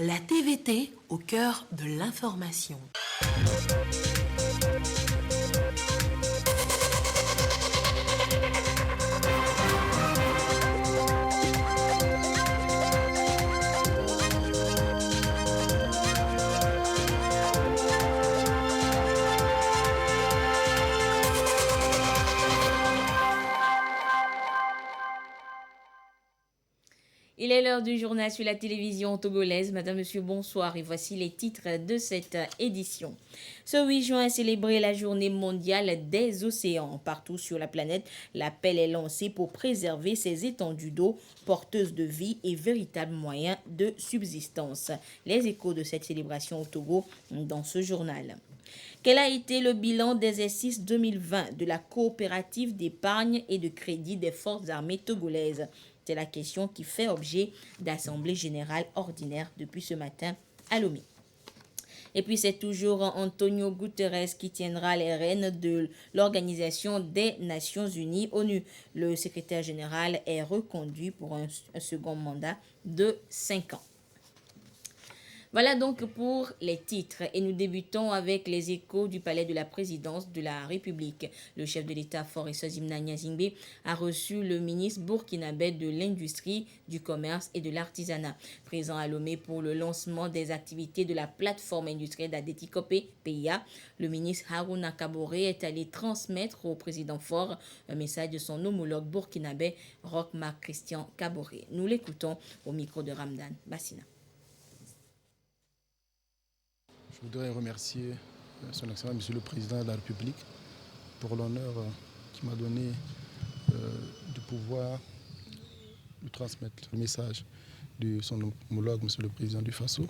La TVT au cœur de l'information. Il est l'heure du journal sur la télévision togolaise. Madame, Monsieur, bonsoir et voici les titres de cette édition. Ce 8 juin est célébrée la journée mondiale des océans. Partout sur la planète, l'appel est lancé pour préserver ces étendues d'eau porteuses de vie et véritables moyens de subsistance. Les échos de cette célébration au Togo dans ce journal. Quel a été le bilan d'exercice 2020 de la coopérative d'épargne et de crédit des forces armées togolaises? C'est la question qui fait objet d'assemblée générale ordinaire depuis ce matin à Lomé. Et puis c'est toujours Antonio Guterres qui tiendra les rênes de l'Organisation des Nations Unies, ONU. Le secrétaire général est reconduit pour un second mandat de 5 ans. Voilà donc pour les titres et nous débutons avec les échos du palais de la présidence de la République. Le chef de l'État Faure Zimna Nyazingbe a reçu le ministre burkinabé de l'Industrie, du Commerce et de l'Artisanat. Présent à Lomé pour le lancement des activités de la plateforme industrielle d'Adétikopé, PIA, le ministre Harouna Kaboré est allé transmettre au président Faure un message de son homologue burkinabé Roch-Marc Christian Kaboré. Nous l'écoutons au micro de Ramdan Bassina. Je voudrais remercier son Excellence, Monsieur le Président de la République, pour l'honneur qu'il m'a donné de pouvoir lui transmettre le message de son homologue, Monsieur le Président du FASO,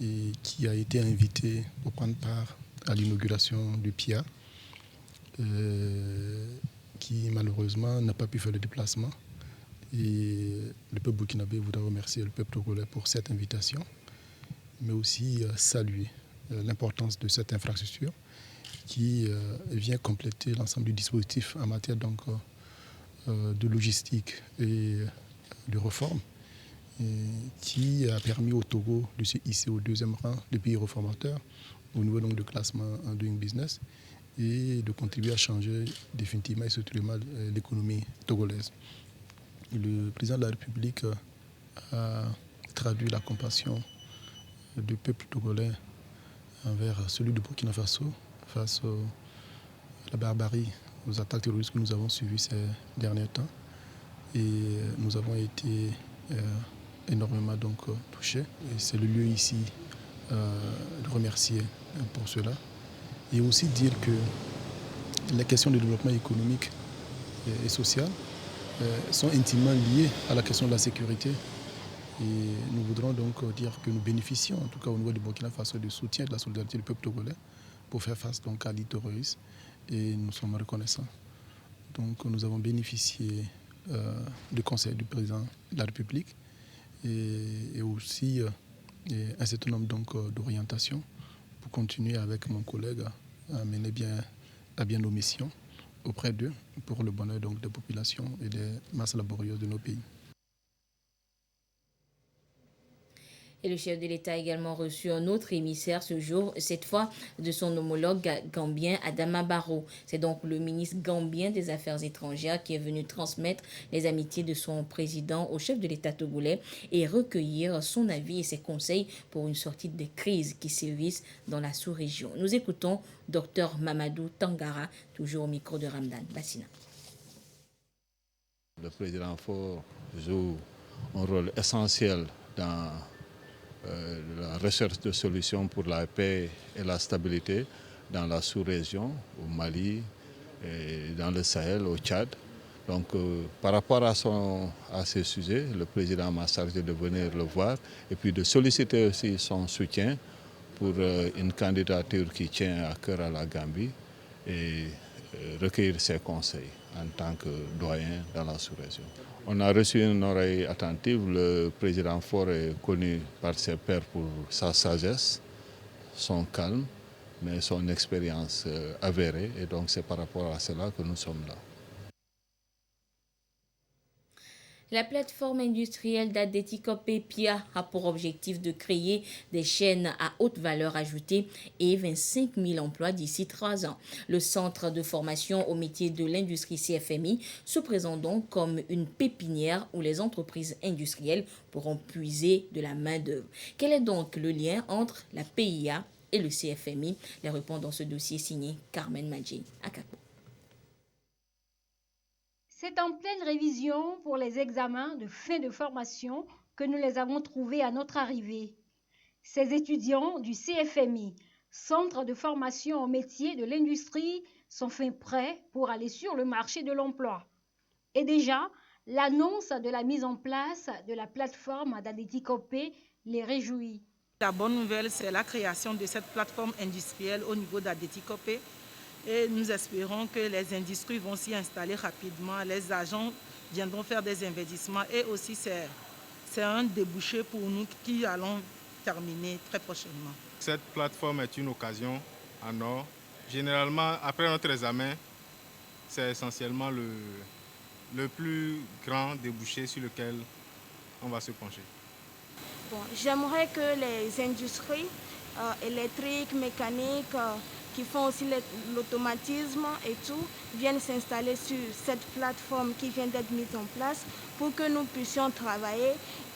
et qui a été invité pour prendre part à l'inauguration du PIA, qui malheureusement n'a pas pu faire le déplacement. Et le peuple burkinabé voudrait remercier le peuple togolais pour cette invitation, mais aussi saluer l'importance de cette infrastructure qui vient compléter l'ensemble du dispositif en matière donc, de logistique et de réforme, et qui a permis au Togo de se hisser au deuxième rang des pays réformateurs au niveau donc, de classement en Doing Business et de contribuer à changer définitivement et structurellement l'économie togolaise. Le président de la République a traduit la compassion du peuple togolais envers celui de Burkina Faso face à la barbarie, aux attaques terroristes que nous avons suivies ces derniers temps. Et nous avons été énormément donc, touchés. Et c'est le lieu ici de remercier pour cela. Et aussi dire que les questions de développement économique et social sont intimement liées à la question de la sécurité. Et nous voudrons donc dire que nous bénéficions, en tout cas au niveau du Burkina Faso, du soutien et de la solidarité du peuple togolais pour faire face donc, à l'terrorisme. Et nous sommes reconnaissants. Donc nous avons bénéficié du conseil du président de la République et aussi un certain nombre d'orientations pour continuer avec mon collègue à mener à bien nos missions auprès d'eux pour le bonheur donc, des populations et des masses laborieuses de nos pays. Et le chef de l'État a également reçu un autre émissaire ce jour, cette fois de son homologue gambien Adama Barrow. C'est donc le ministre gambien des Affaires étrangères qui est venu transmettre les amitiés de son président au chef de l'État togolais et recueillir son avis et ses conseils pour une sortie de crise qui sévissent dans la sous-région. Nous écoutons Dr Mamadou Tangara, toujours au micro de Ramdan Bassina. Le président Faure joue un rôle essentiel dans la recherche de solutions pour la paix et la stabilité dans la sous-région, au Mali, et dans le Sahel, au Tchad. Donc par rapport à ces sujets, le président m'a chargé de venir le voir et puis de solliciter aussi son soutien pour une candidature qui tient à cœur à la Gambie et recueillir ses conseils en tant que doyen dans la sous-région. On a reçu une oreille attentive. Le président Faure est connu par ses pairs pour sa sagesse, son calme, mais son expérience avérée. Et donc c'est par rapport à cela que nous sommes là. La plateforme industrielle d'Adétikopé PIA a pour objectif de créer des chaînes à haute valeur ajoutée et 25 000 emplois d'ici 3 ans. Le centre de formation au métier de l'industrie CFMI se présente donc comme une pépinière où les entreprises industrielles pourront puiser de la main-d'œuvre. Quel est donc le lien entre la PIA et le CFMI? Les réponses dans ce dossier signé Carmen Madji Akapo. C'est en pleine révision pour les examens de fin de formation que nous les avons trouvés à notre arrivée. Ces étudiants du CFMI, Centre de formation au métier de l'industrie, sont fin prêts pour aller sur le marché de l'emploi. Et déjà, l'annonce de la mise en place de la plateforme d'Adétikopé les réjouit. La bonne nouvelle, c'est la création de cette plateforme industrielle au niveau d'Adétikopé. Et nous espérons que les industries vont s'y installer rapidement, les agents viendront faire des investissements et aussi c'est un débouché pour nous qui allons terminer très prochainement. Cette plateforme est une occasion en or. Généralement, après notre examen, c'est essentiellement le plus grand débouché sur lequel on va se pencher. Bon, j'aimerais que les industries électriques, mécaniques, qui font aussi l'automatisme et tout, viennent s'installer sur cette plateforme qui vient d'être mise en place pour que nous puissions travailler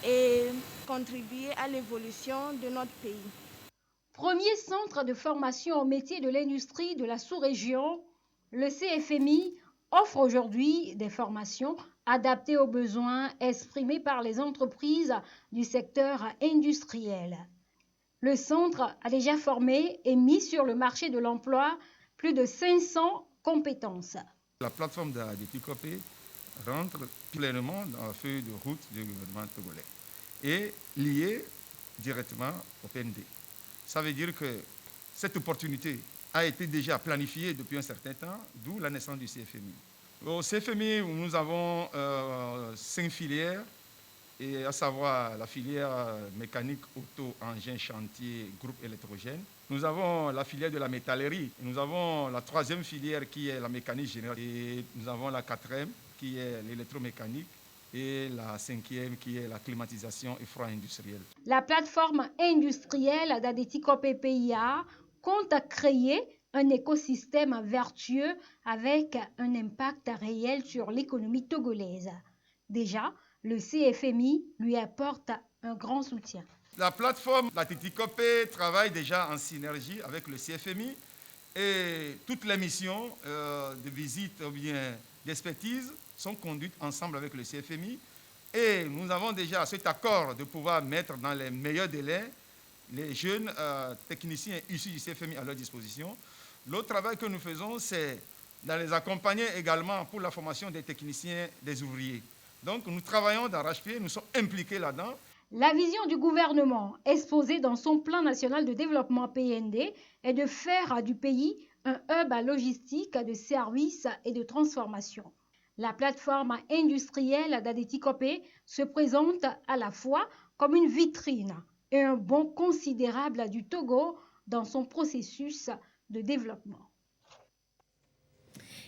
et contribuer à l'évolution de notre pays. Premier centre de formation au métier de l'industrie de la sous-région, le CFMI offre aujourd'hui des formations adaptées aux besoins exprimés par les entreprises du secteur industriel. Le centre a déjà formé et mis sur le marché de l'emploi plus de 500 compétences. La plateforme d'Adétikopé rentre pleinement dans la feuille de route du gouvernement togolais et liée directement au PND. Ça veut dire que cette opportunité a été déjà planifiée depuis un certain temps, d'où la naissance du CFMI. Au CFMI, nous avons 5 filières, et à savoir la filière mécanique, auto, engin, chantier, groupe électrogène. Nous avons la filière de la métallerie. Nous avons la 3e filière qui est la mécanique générale. Et nous avons la 4e qui est l'électromécanique et la 5e qui est la climatisation et froid industriel. La plateforme industrielle d'Adétikopé PIA compte créer un écosystème vertueux avec un impact réel sur l'économie togolaise. Déjà, le CFMI lui apporte un grand soutien. La plateforme d'Adétikopé travaille déjà en synergie avec le CFMI et toutes les missions de visite ou bien d'expertise sont conduites ensemble avec le CFMI. Et nous avons déjà cet accord de pouvoir mettre dans les meilleurs délais les jeunes techniciens issus du CFMI à leur disposition. L'autre travail que nous faisons, c'est de les accompagner également pour la formation des techniciens, des ouvriers. Donc nous travaillons d'arrache-pied, nous sommes impliqués là-dedans. La vision du gouvernement exposée dans son plan national de développement PND est de faire du pays un hub logistique de services et de transformation. La plateforme industrielle d'Adétikopé se présente à la fois comme une vitrine et un bond considérable du Togo dans son processus de développement.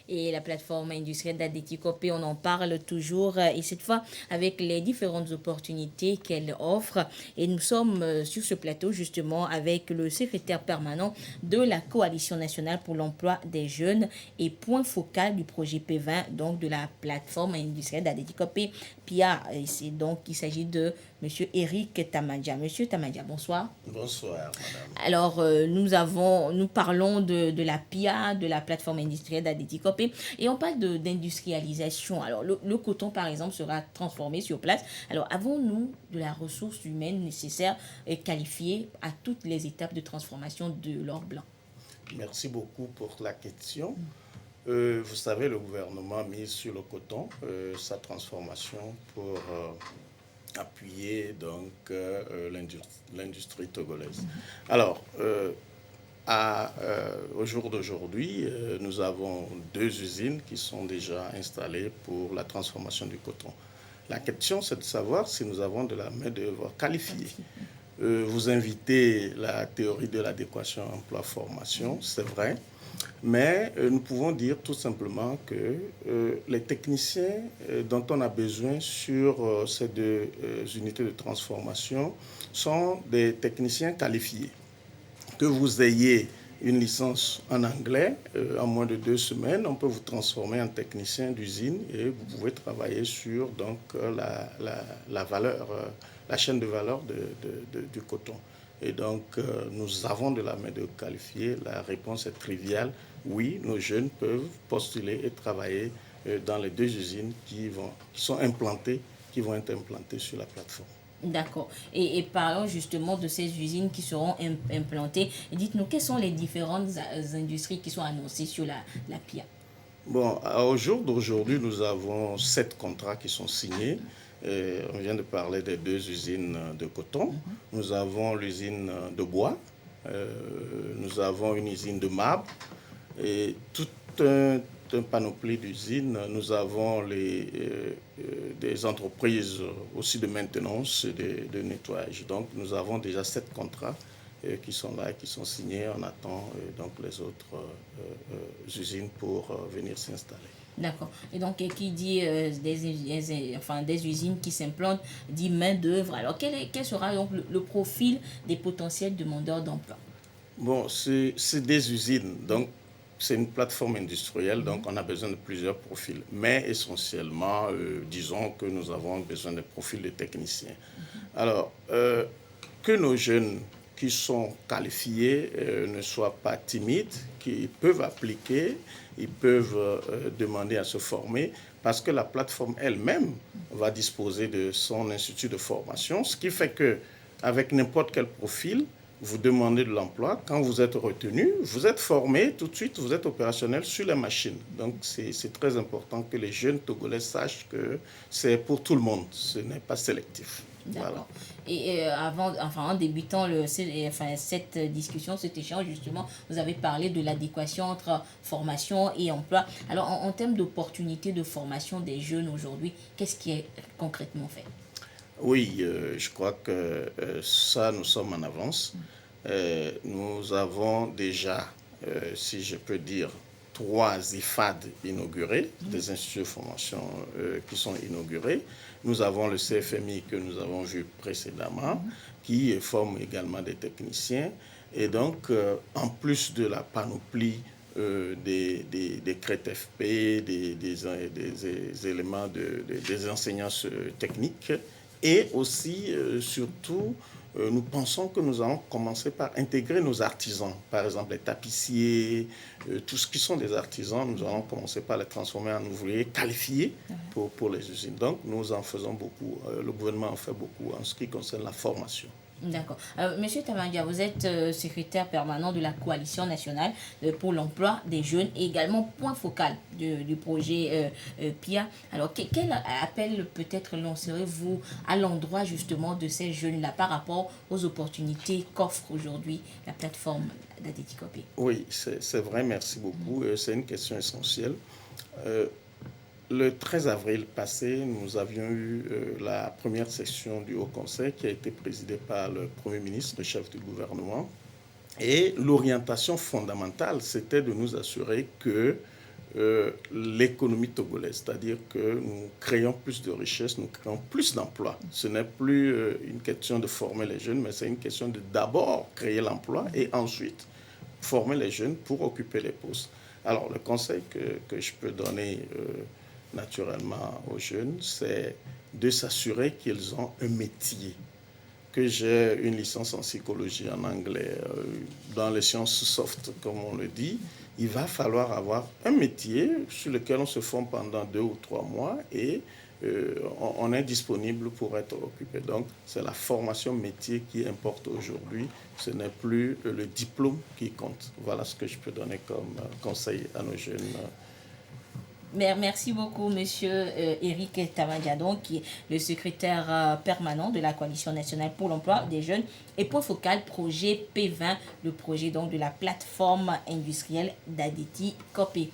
Et la plateforme industrielle d'Adétikopé, on en parle toujours et cette fois avec les différentes opportunités qu'elle offre. Et nous sommes sur ce plateau justement avec le secrétaire permanent de la Coalition nationale pour l'emploi des jeunes et point focal du projet P20, donc de la plateforme industrielle d'Adétikopé PIA. Et c'est donc, il s'agit de M. Eric Tamadja. Monsieur Tamadja, bonsoir. Bonsoir, madame. Alors, nous parlons de la PIA, de la plateforme industrielle d'Adétikopé, et on parle d'industrialisation. Alors, le coton, par exemple, sera transformé sur place. Alors, avons-nous de la ressource humaine nécessaire et qualifiée à toutes les étapes de transformation de l'or blanc? Merci beaucoup pour la question. Vous savez, le gouvernement mise sur le coton sa transformation pour appuyer donc l'industrie togolaise. Alors, au jour d'aujourd'hui, nous avons 2 usines qui sont déjà installées pour la transformation du coton. La question, c'est de savoir si nous avons de la main-d'œuvre qualifiée. Vous invitez la théorie de l'adéquation emploi-formation, c'est vrai. Mais nous pouvons dire tout simplement que les techniciens dont on a besoin sur ces deux unités de transformation sont des techniciens qualifiés. Que vous ayez une licence en anglais, en moins de 2 semaines, on peut vous transformer en technicien d'usine et vous pouvez travailler sur donc, la valeur, la chaîne de valeur du coton. Et donc, nous avons de la main-d'œuvre qualifiée. La réponse est triviale. Oui, nos jeunes peuvent postuler et travailler dans les 2 usines qui sont implantées, qui vont être implantées sur la plateforme. D'accord. Et parlons justement de ces usines qui seront implantées. Dites-nous, quelles sont les différentes industries qui sont annoncées sur la PIA? Bon, au jour d'aujourd'hui, nous avons 7 contrats qui sont signés. On vient de parler des 2 usines de coton. Nous avons l'usine de bois. Nous avons une usine de marbre. Et tout un panoplie d'usines. Nous avons des entreprises aussi de maintenance et de nettoyage. Donc, nous avons déjà 7 contrats qui sont là, qui sont signés. On attend donc les autres usines pour venir s'installer. D'accord. Et donc, qui dit des usines qui s'implantent, dit main-d'œuvre. Alors, quel sera donc le profil des potentiels demandeurs d'emploi? Bon, c'est des usines. Donc, c'est une plateforme industrielle, donc on a besoin de plusieurs profils. Mais essentiellement, disons que nous avons besoin de profils de techniciens. Alors, que nos jeunes qui sont qualifiés ne soient pas timides, qu'ils peuvent appliquer, ils peuvent demander à se former, parce que la plateforme elle-même va disposer de son institut de formation, ce qui fait qu'avec n'importe quel profil, vous demandez de l'emploi, quand vous êtes retenu, vous êtes formé, tout de suite, vous êtes opérationnel sur les machines. Donc, c'est très important que les jeunes Togolais sachent que c'est pour tout le monde, ce n'est pas sélectif. D'accord. Voilà. Et en débutant cette discussion, cet échange, justement, vous avez parlé de l'adéquation entre formation et emploi. Alors, en termes d'opportunités de formation des jeunes aujourd'hui, qu'est-ce qui est concrètement fait? Oui, je crois que ça, nous sommes en avance. Nous avons déjà, si je peux dire, 3 IFAD inaugurés, des instituts de formation qui sont inaugurés. Nous avons le CFMI que nous avons vu précédemment, qui forme également des techniciens. Et donc, en plus de la panoplie des CRET-FP, des éléments, des enseignants techniques, et aussi, surtout, nous pensons que nous allons commencer par intégrer nos artisans. Par exemple, les tapissiers, tout ce qui sont des artisans, nous allons commencer par les transformer en ouvriers qualifiés pour les usines. Donc, nous en faisons beaucoup. Le gouvernement en fait beaucoup en ce qui concerne la formation. D'accord. Monsieur Tamandia, vous êtes secrétaire permanent de la Coalition nationale pour l'emploi des jeunes et également point focal du projet PIA. Alors, quel appel peut-être lancerez-vous à l'endroit justement de ces jeunes-là par rapport aux opportunités qu'offre aujourd'hui la plateforme d'ADETI COPE? Oui, c'est vrai, merci beaucoup. C'est une question essentielle. Le 13 avril passé, nous avions eu la première session du Haut Conseil qui a été présidée par le Premier ministre, le chef du gouvernement. Et l'orientation fondamentale, c'était de nous assurer que l'économie togolaise, c'est-à-dire que nous créons plus de richesses, nous créons plus d'emplois. Ce n'est plus une question de former les jeunes, mais c'est une question de d'abord créer l'emploi et ensuite former les jeunes pour occuper les postes. Alors, le conseil que je peux donner naturellement aux jeunes, c'est de s'assurer qu'ils ont un métier. Que j'ai une licence en psychologie en anglais, dans les sciences soft, comme on le dit, il va falloir avoir un métier sur lequel on se forme pendant 2 ou 3 mois et on est disponible pour être occupé. Donc, c'est la formation métier qui importe aujourd'hui. Ce n'est plus le diplôme qui compte. Voilà ce que je peux donner comme conseil à nos jeunes. Merci beaucoup, monsieur Éric Tamandiadon, qui est le secrétaire permanent de la Coalition nationale pour l'emploi des jeunes et point focal projet P20, le projet donc de la plateforme industrielle d'ADETI COPE.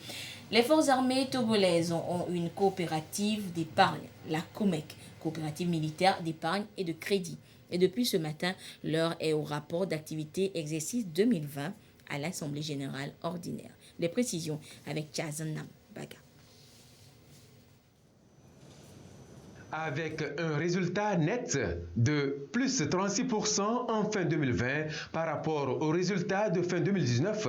Les forces armées togolaises ont une coopérative d'épargne, la COMEC, coopérative militaire d'épargne et de crédit. Et depuis ce matin, l'heure est au rapport d'activité exercice 2020 à l'Assemblée générale ordinaire. Les précisions avec Chazanam Baga. Avec un résultat net de plus 36% en fin 2020 par rapport au résultat de fin 2019,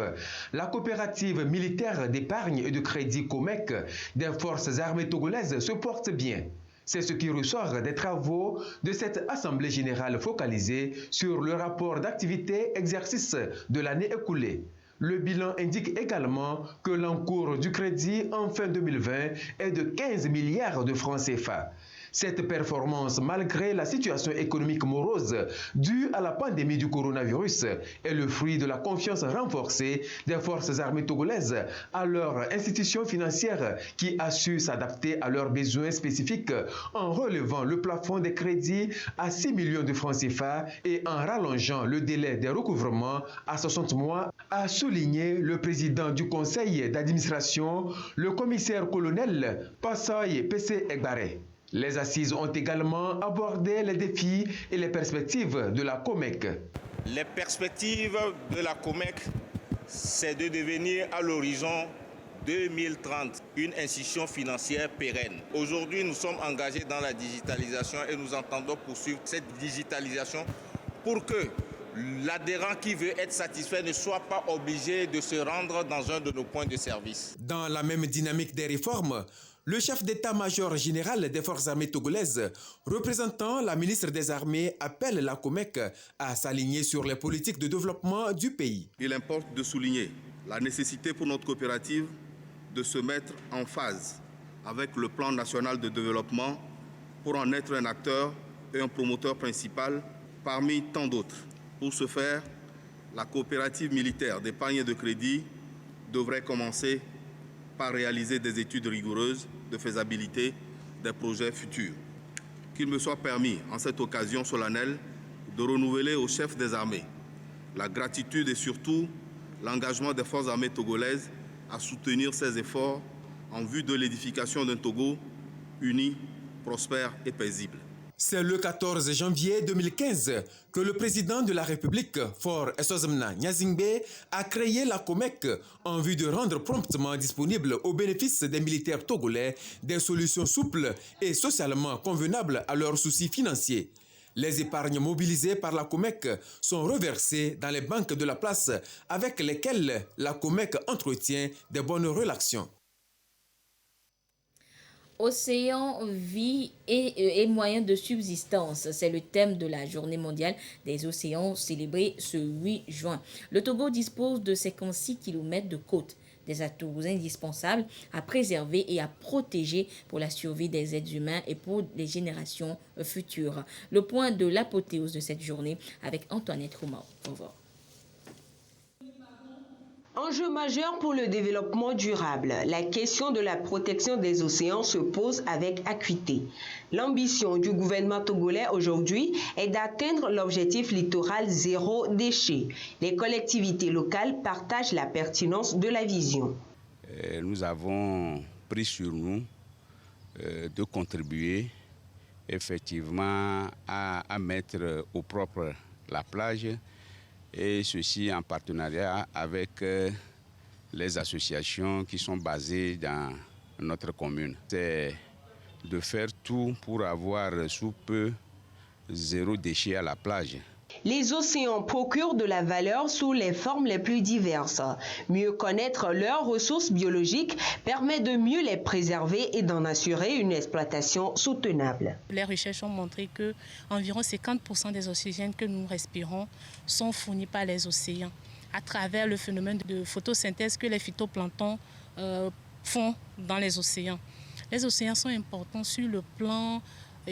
la coopérative militaire d'épargne et de crédit COMEC des forces armées togolaises se porte bien. C'est ce qui ressort des travaux de cette Assemblée générale focalisée sur le rapport d'activité-exercice de l'année écoulée. Le bilan indique également que l'encours du crédit en fin 2020 est de 15 milliards de francs CFA. Cette performance, malgré la situation économique morose due à la pandémie du coronavirus, est le fruit de la confiance renforcée des forces armées togolaises à leur institution financière qui a su s'adapter à leurs besoins spécifiques en relevant le plafond des crédits à 6 millions de francs CFA et en rallongeant le délai des recouvrements à 60 mois, a souligné le président du conseil d'administration, le commissaire-colonel Passoy P.C. Egbare. Les assises ont également abordé les défis et les perspectives de la COMEC. Les perspectives de la COMEC, c'est de devenir à l'horizon 2030 une institution financière pérenne. Aujourd'hui, nous sommes engagés dans la digitalisation et nous entendons poursuivre cette digitalisation pour que l'adhérent qui veut être satisfait ne soit pas obligé de se rendre dans un de nos points de service. Dans la même dynamique des réformes, le chef d'état-major général des forces armées togolaises, représentant la ministre des Armées, appelle la COMEC à s'aligner sur les politiques de développement du pays. Il importe de souligner la nécessité pour notre coopérative de se mettre en phase avec le plan national de développement pour en être un acteur et un promoteur principal parmi tant d'autres. Pour ce faire, la coopérative militaire d'épargne et de crédit devrait commencer par réaliser des études rigoureuses de faisabilité des projets futurs. Qu'il me soit permis, en cette occasion solennelle, de renouveler au chef des armées la gratitude et surtout l'engagement des forces armées togolaises à soutenir ces efforts en vue de l'édification d'un Togo uni, prospère et paisible. C'est le 14 janvier 2015 que le président de la République, Faure Essozemna Gnassingbé, a créé la COMEC en vue de rendre promptement disponibles au bénéfice des militaires togolais des solutions souples et socialement convenables à leurs soucis financiers. Les épargnes mobilisées par la COMEC sont reversées dans les banques de la place avec lesquelles la COMEC entretient des bonnes relations. Océan, vie et moyens de subsistance. C'est le thème de la Journée mondiale des océans célébrée ce 8 juin. Le Togo dispose de 56 km de côte, des atouts indispensables à préserver et à protéger pour la survie des êtres humains et pour les générations futures. Le point de l'apothéose de cette journée avec Antoinette Roumau. Au revoir. Enjeu majeur pour le développement durable, la question de la protection des océans se pose avec acuité. L'ambition du gouvernement togolais aujourd'hui est d'atteindre l'objectif littoral zéro déchet. Les collectivités locales partagent la pertinence de la vision. Nous avons pris sur nous de contribuer effectivement à mettre au propre la plage, et ceci en partenariat avec les associations qui sont basées dans notre commune. C'est de faire tout pour avoir sous peu zéro déchet à la plage. Les océans procurent de la valeur sous les formes les plus diverses. Mieux connaître leurs ressources biologiques permet de mieux les préserver et d'en assurer une exploitation soutenable. Les recherches ont montré que environ 50% des oxygènes que nous respirons sont fournis par les océans à travers le phénomène de photosynthèse que les phytoplanctons font dans les océans. Les océans sont importants sur le plan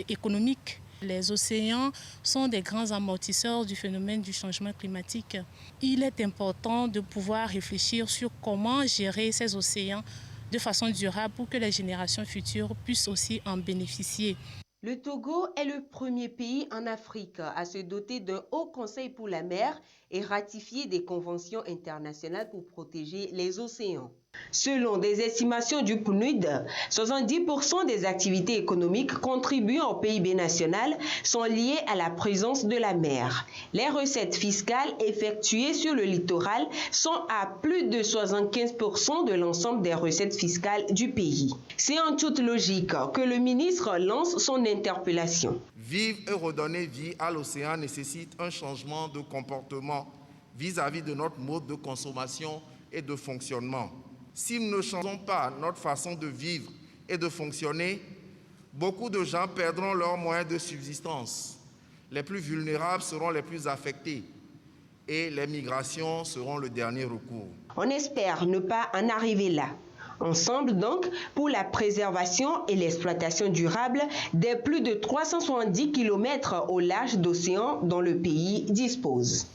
économique. Les océans sont des grands amortisseurs du phénomène du changement climatique. Il est important de pouvoir réfléchir sur comment gérer ces océans de façon durable pour que les générations futures puissent aussi en bénéficier. Le Togo est le premier pays en Afrique à se doter d'un haut conseil pour la mer et ratifier des conventions internationales pour protéger les océans. Selon des estimations du PNUD, 70% des activités économiques contribuant au PIB national sont liées à la présence de la mer. Les recettes fiscales effectuées sur le littoral sont à plus de 75% de l'ensemble des recettes fiscales du pays. C'est en toute logique que le ministre lance son interpellation. Vivre et redonner vie à l'océan nécessite un changement de comportement vis-à-vis de notre mode de consommation et de fonctionnement. Si nous ne changeons pas notre façon de vivre et de fonctionner, beaucoup de gens perdront leurs moyens de subsistance. Les plus vulnérables seront les plus affectés et les migrations seront le dernier recours. On espère ne pas en arriver là. Ensemble donc pour la préservation et l'exploitation durable des plus de 370 km au large d'océan dont le pays dispose.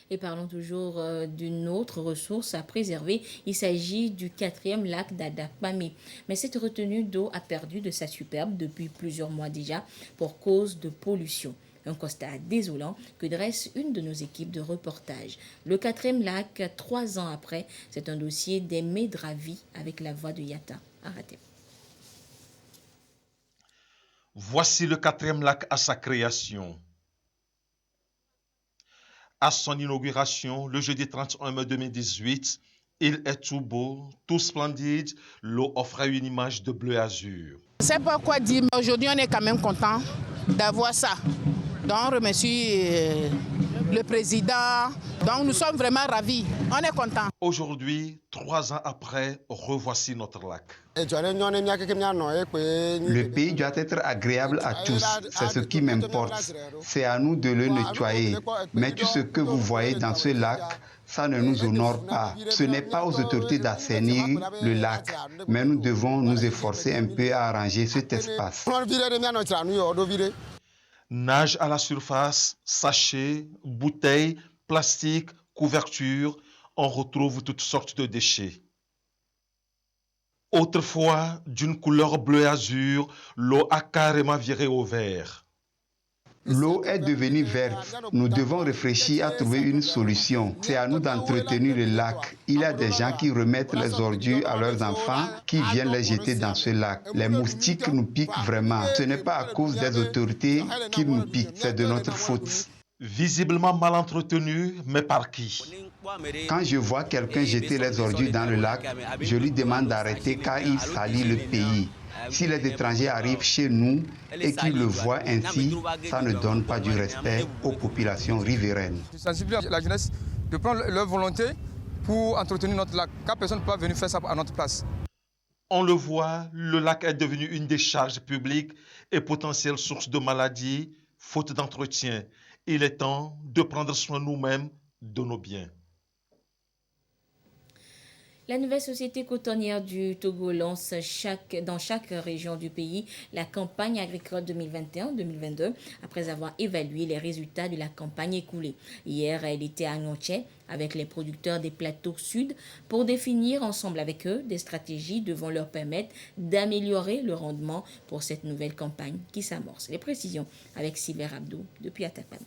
Et parlons toujours d'une autre ressource à préserver. Il s'agit du 4e lac d'Adapamé. Mais cette retenue d'eau a perdu de sa superbe depuis plusieurs mois déjà pour cause de pollution. Un constat désolant que dresse une de nos équipes de reportage. Le 4e lac, 3 ans après, c'est un dossier d'Aimé Dravi avec la voix de Yata. Arrêtez. Voici le 4e lac à sa création. À son inauguration, le jeudi 31 mai 2018, il est tout beau, tout splendide. L'eau offrait une image de bleu azur. Je ne sais pas quoi dire, mais aujourd'hui on est quand même content d'avoir ça. Donc on remercie le président. Donc nous sommes vraiment ravis. On est contents. Aujourd'hui, 3 ans après, revoici notre lac. Le pays doit être agréable à tous, c'est ce qui m'importe. C'est à nous de le nettoyer. Mais tout ce que vous voyez dans ce lac, ça ne nous honore pas. Ce n'est pas aux autorités d'assainir le lac, mais nous devons nous efforcer un peu à arranger cet espace. Nage à la surface, sachets, bouteilles, plastique, couvertures, on retrouve toutes sortes de déchets. Autrefois, d'une couleur bleu azur, l'eau a carrément viré au vert. L'eau est devenue verte. Nous devons réfléchir à trouver une solution. C'est à nous d'entretenir le lac. Il y a des gens qui remettent les ordures à leurs enfants qui viennent les jeter dans ce lac. Les moustiques nous piquent vraiment. Ce n'est pas à cause des autorités qu'ils nous piquent, c'est de notre faute. Visiblement mal entretenu, mais par qui? Quand je vois quelqu'un jeter les ordures dans le lac, je lui demande d'arrêter car il salit le pays. Si les étrangers arrivent chez nous et qu'ils le voient ainsi, ça ne donne pas du respect aux populations riveraines. Je sensibilise la jeunesse de prendre leur volonté pour entretenir notre lac, car personne ne peut venir faire ça à notre place. On le voit, le lac est devenu une décharge publique et potentielle source de maladies, faute d'entretien. Il est temps de prendre soin nous-mêmes de nos biens. La nouvelle société cotonnière du Togo lance dans chaque région du pays la campagne agricole 2021-2022 après avoir évalué les résultats de la campagne écoulée. Hier, elle était à Ngonché avec les producteurs des plateaux sud pour définir ensemble avec eux des stratégies devant leur permettre d'améliorer le rendement pour cette nouvelle campagne qui s'amorce. Les précisions avec Siver Abdou depuis Atakpamé.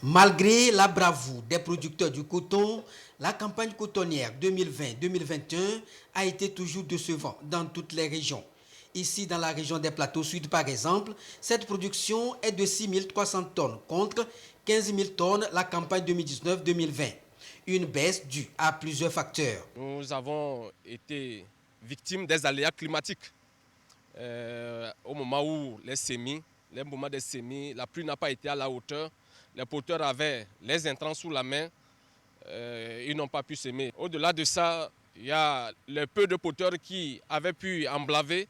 Malgré la bravoure des producteurs du coton, la campagne cotonnière 2020-2021 a été toujours décevante dans toutes les régions. Ici, dans la région des Plateaux Sud, par exemple, cette production est de 6 300 tonnes contre 15 000 tonnes la campagne 2019-2020. Une baisse due à plusieurs facteurs. Nous avons été victimes des aléas climatiques. Au moment où les moments des semis, la pluie n'a pas été à la hauteur. Les porteurs avaient les intrants sous la main, ils n'ont pas pu semer. Au-delà de ça, il y a le peu de porteurs qui avaient pu emblaver.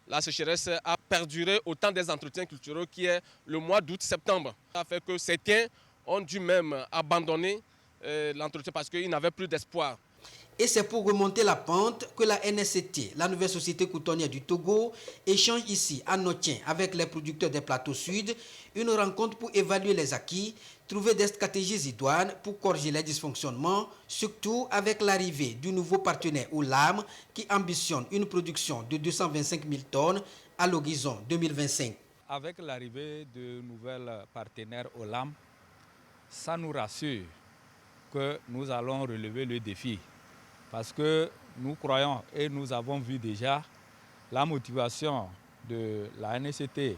La sécheresse a perduré au temps des entretiens culturels qui est le mois d'août-septembre. Ça a fait que certains ont dû même abandonner l'entretien parce qu'ils n'avaient plus d'espoir. Et c'est pour remonter la pente que la NSCT, la nouvelle société cotonnière du Togo, échange ici à Notien avec les producteurs des Plateaux Sud une rencontre pour évaluer les acquis, trouver des stratégies idoines pour corriger les dysfonctionnements, surtout avec l'arrivée du nouveau partenaire Oulam qui ambitionne une production de 225 000 tonnes à l'horizon 2025. Avec l'arrivée de nouvelles partenaires Oulam, ça nous rassure que nous allons relever le défi. Parce que nous croyons et nous avons vu déjà la motivation de la NCT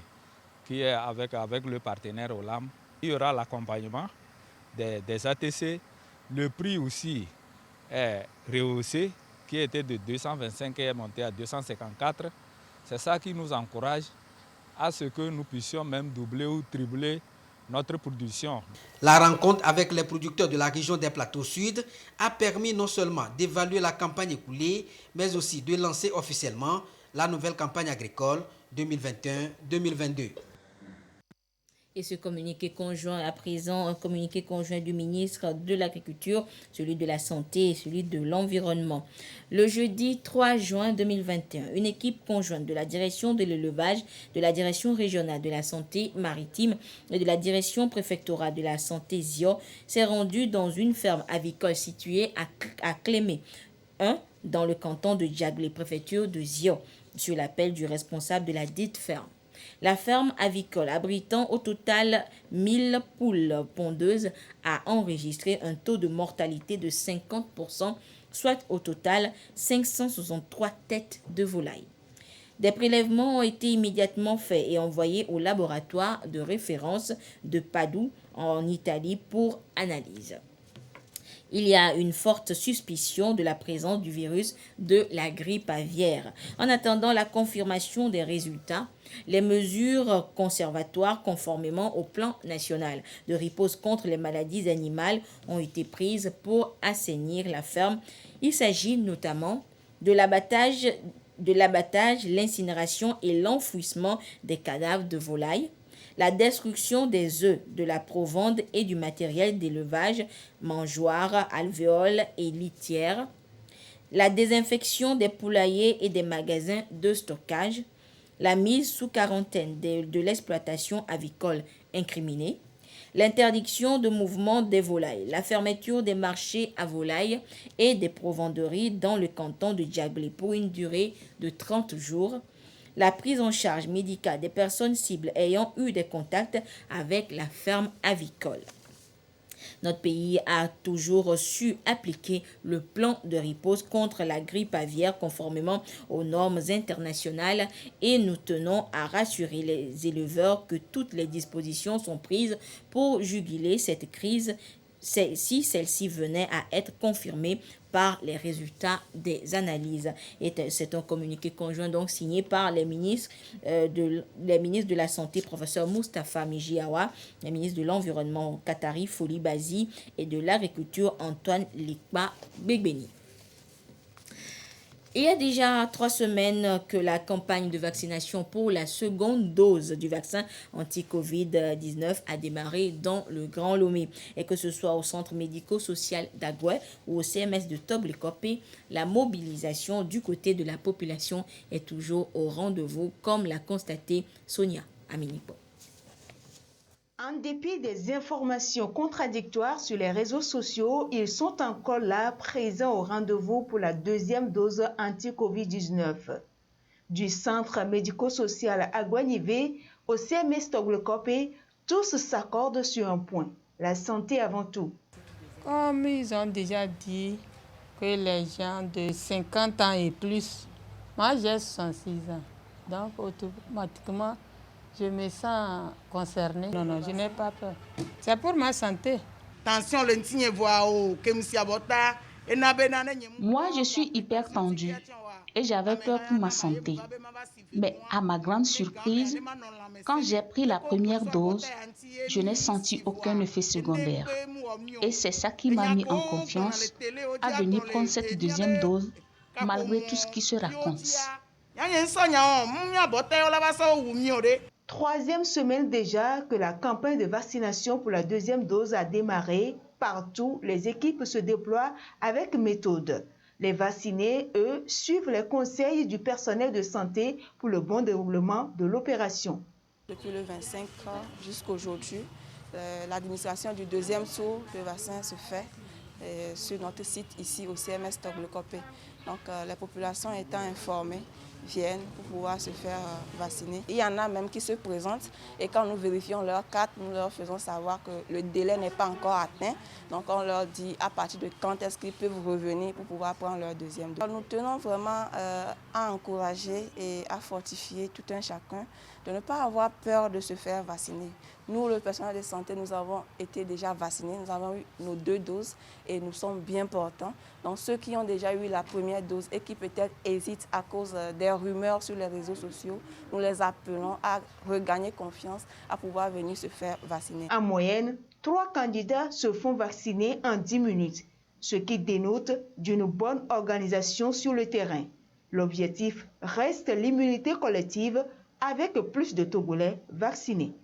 qui est avec le partenaire OLAM. Il y aura l'accompagnement des ATC. Le prix aussi est rehaussé, qui était de 225 et est monté à 254. C'est ça qui nous encourage à ce que nous puissions même doubler ou tripler notre production. La rencontre avec les producteurs de la région des Plateaux Sud a permis non seulement d'évaluer la campagne écoulée, mais aussi de lancer officiellement la nouvelle campagne agricole 2021-2022. Et ce communiqué conjoint, à présent, un communiqué conjoint du ministre de l'Agriculture, celui de la Santé et celui de l'Environnement. Le jeudi 3 juin 2021, une équipe conjointe de la direction de l'élevage, de la direction régionale de la santé maritime et de la direction préfectorale de la santé ZIO s'est rendue dans une ferme avicole située à Clémé 1 dans le canton de Djaglé, préfecture de ZIO, sur l'appel du responsable de la dite ferme. La ferme avicole, abritant au total 1000 poules pondeuses, a enregistré un taux de mortalité de 50%, soit au total 563 têtes de volailles. Des prélèvements ont été immédiatement faits et envoyés au laboratoire de référence de Padoue en Italie pour analyse. Il y a une forte suspicion de la présence du virus de la grippe aviaire. En attendant la confirmation des résultats, les mesures conservatoires conformément au plan national de riposte contre les maladies animales ont été prises pour assainir la ferme. Il s'agit notamment de l'abattage, l'incinération et l'enfouissement des cadavres de volailles, la destruction des œufs, de la provende et du matériel d'élevage, mangeoires, alvéoles et litières, la désinfection des poulaillers et des magasins de stockage, la mise sous quarantaine de l'exploitation avicole incriminée, l'interdiction de mouvement des volailles, la fermeture des marchés à volailles et des provenderies dans le canton de Djaglé pour une durée de 30 jours, la prise en charge médicale des personnes cibles ayant eu des contacts avec la ferme avicole. Notre pays a toujours su appliquer le plan de riposte contre la grippe aviaire conformément aux normes internationales et nous tenons à rassurer les éleveurs que toutes les dispositions sont prises pour juguler cette crise si celle-ci venait à être confirmée par les résultats des analyses. Et c'est un communiqué conjoint donc signé par les ministres de la Santé, professeur Moustapha Mijiawa, les ministres de l'Environnement, Katari Foli Bazi, et de l'Agriculture, Antoine Likba Begbeni. Il y a déjà 3 semaines que la campagne de vaccination pour la seconde dose du vaccin anti-Covid-19 a démarré dans le Grand Lomé. Et que ce soit au centre médico-social d'Agoué ou au CMS de Toblecopé, la mobilisation du côté de la population est toujours au rendez-vous, comme l'a constaté Sonia Aminipo. En dépit des informations contradictoires sur les réseaux sociaux, ils sont encore là, présents au rendez-vous pour la deuxième dose anti-Covid-19. Du centre médico-social à Guanivé au CMS Toblecopé, tous s'accordent sur un point, la santé avant tout. Comme ils ont déjà dit que les gens de 50 ans et plus, moi j'ai 66 ans, donc automatiquement, je me sens concernée. Non, je n'ai pas peur. C'est pour ma santé. Moi, je suis hyper tendue et j'avais peur pour ma santé. Mais à ma grande surprise, quand j'ai pris la première dose, je n'ai senti aucun effet secondaire. Et c'est ça qui m'a mis en confiance à venir prendre cette deuxième dose, malgré tout ce qui se raconte. 3e semaine déjà que la campagne de vaccination pour la deuxième dose a démarré. Partout, les équipes se déploient avec méthode. Les vaccinés, eux, suivent les conseils du personnel de santé pour le bon déroulement de l'opération. Depuis le 25 jusqu'à aujourd'hui, l'administration du deuxième tour de vaccin se fait sur notre site ici au CMS Toblecopé. Donc les populations étant informées viennent pour pouvoir se faire vacciner. Il y en a même qui se présentent et quand nous vérifions leur carte, nous leur faisons savoir que le délai n'est pas encore atteint. Donc on leur dit à partir de quand est-ce qu'ils peuvent revenir pour pouvoir prendre leur deuxième dose. Nous tenons vraiment à encourager et à fortifier tout un chacun de ne pas avoir peur de se faire vacciner. Nous, le personnel de santé, nous avons été déjà vaccinés, nous avons eu nos 2 doses et nous sommes bien portants. Donc ceux qui ont déjà eu la première dose et qui peut-être hésitent à cause des rumeurs sur les réseaux sociaux, nous les appelons à regagner confiance, à pouvoir venir se faire vacciner. En moyenne, 3 candidats se font vacciner en 10 minutes, ce qui dénote d'une bonne organisation sur le terrain. L'objectif reste l'immunité collective avec plus de Togolais vaccinés.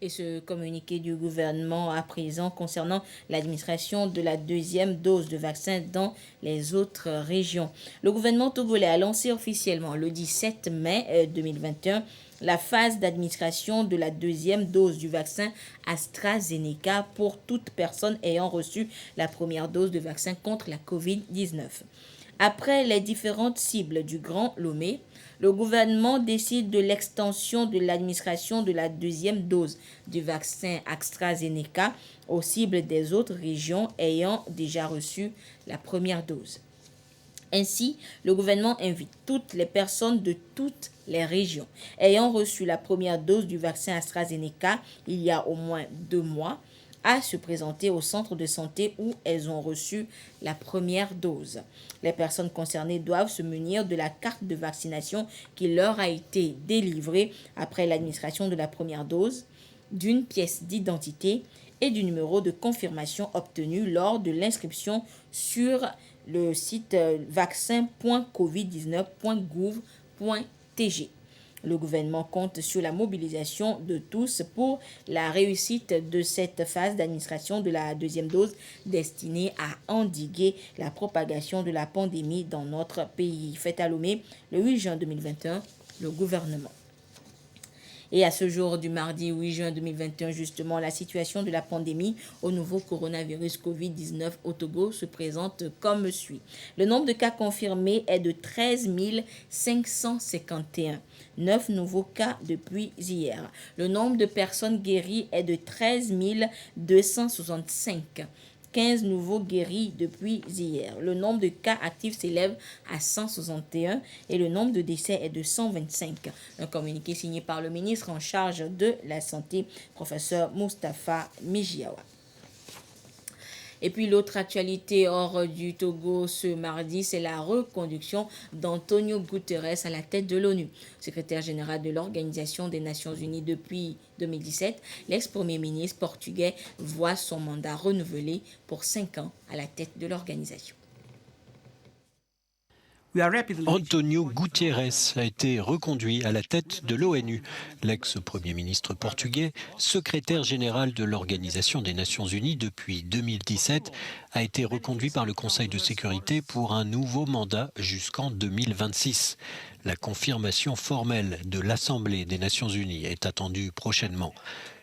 Et ce communiqué du gouvernement à présent concernant l'administration de la 2e dose de vaccin dans les autres régions. Le gouvernement togolais a lancé officiellement le 17 mai 2021 la phase d'administration de la 2e dose du vaccin AstraZeneca pour toute personne ayant reçu la première dose de vaccin contre la COVID-19. Après les différentes cibles du Grand Lomé, le gouvernement décide de l'extension de l'administration de la 2e dose du vaccin AstraZeneca aux cibles des autres régions ayant déjà reçu la première dose. Ainsi, le gouvernement invite toutes les personnes de toutes les régions ayant reçu la première dose du vaccin AstraZeneca il y a au moins 2 mois à se présenter au centre de santé où elles ont reçu la première dose. Les personnes concernées doivent se munir de la carte de vaccination qui leur a été délivrée après l'administration de la première dose, d'une pièce d'identité et du numéro de confirmation obtenu lors de l'inscription sur le site vaccin.covid19.gouv.tg. Le gouvernement compte sur la mobilisation de tous pour la réussite de cette phase d'administration de la 2e dose destinée à endiguer la propagation de la pandémie dans notre pays. Fait à Lomé le 8 juin 2021, le gouvernement. Et à ce jour du mardi 8 juin 2021, justement, la situation de la pandémie au nouveau coronavirus Covid-19 au Togo se présente comme suit. Le nombre de cas confirmés est de 13 551. 9 nouveaux cas depuis hier. Le nombre de personnes guéries est de 13 265. 15 nouveaux guéris depuis hier. Le nombre de cas actifs s'élève à 161 et le nombre de décès est de 125. Un communiqué signé par le ministre en charge de la Santé, professeur Moustapha Mijiawa. Et puis l'autre actualité hors du Togo ce mardi, c'est la reconduction d'Antonio Guterres à la tête de l'ONU. Secrétaire général de l'Organisation des Nations Unies depuis 2017, l'ex-premier ministre portugais voit son mandat renouvelé pour 5 ans à la tête de l'organisation. Antonio Guterres a été reconduit à la tête de l'ONU. L'ex-premier ministre portugais, secrétaire général de l'Organisation des Nations Unies depuis 2017, a été reconduit par le Conseil de sécurité pour un nouveau mandat jusqu'en 2026. La confirmation formelle de l'Assemblée des Nations Unies est attendue prochainement.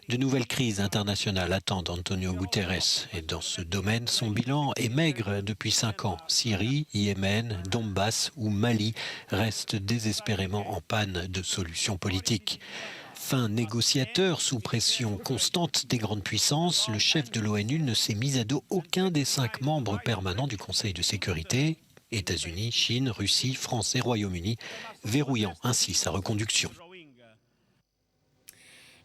De nouvelles crises internationales attendent Antonio Guterres et dans ce domaine, son bilan est maigre depuis 5 ans. Syrie, Yémen, Donbass ou Mali restent désespérément en panne de solutions politiques. Fin négociateur sous pression constante des grandes puissances, le chef de l'ONU ne s'est mis à dos aucun des 5 membres permanents du Conseil de sécurité, États-Unis, Chine, Russie, France et Royaume-Uni, verrouillant ainsi sa reconduction.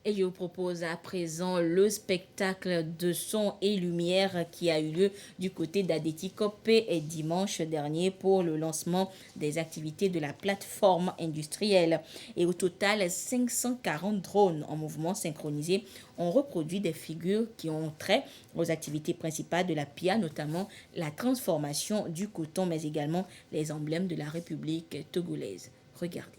Et je vous propose à présent le spectacle de son et lumière qui a eu lieu du côté d'Adeti Kopé et dimanche dernier pour le lancement des activités de la plateforme industrielle. Et au total, 540 drones en mouvement synchronisé ont reproduit des figures qui ont trait aux activités principales de la PIA, notamment la transformation du coton, mais également les emblèmes de la République togolaise. Regardez.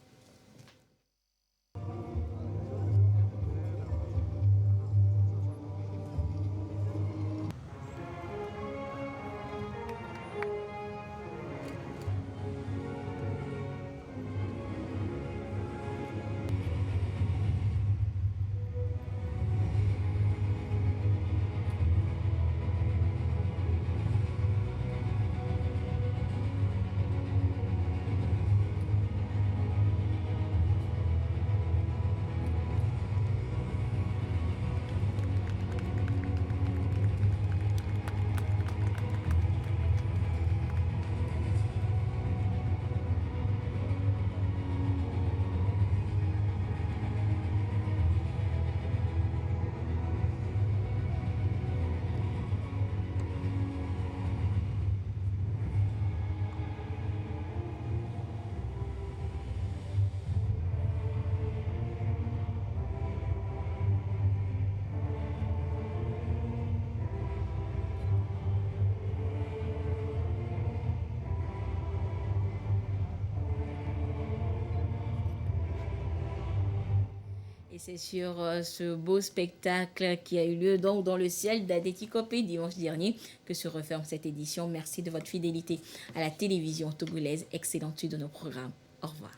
c'est sur ce beau spectacle qui a eu lieu donc dans le ciel d'Adétikopé dimanche dernier que se referme cette édition. Merci de votre fidélité à la télévision togolaise. Excellente suite de nos programmes. Au revoir.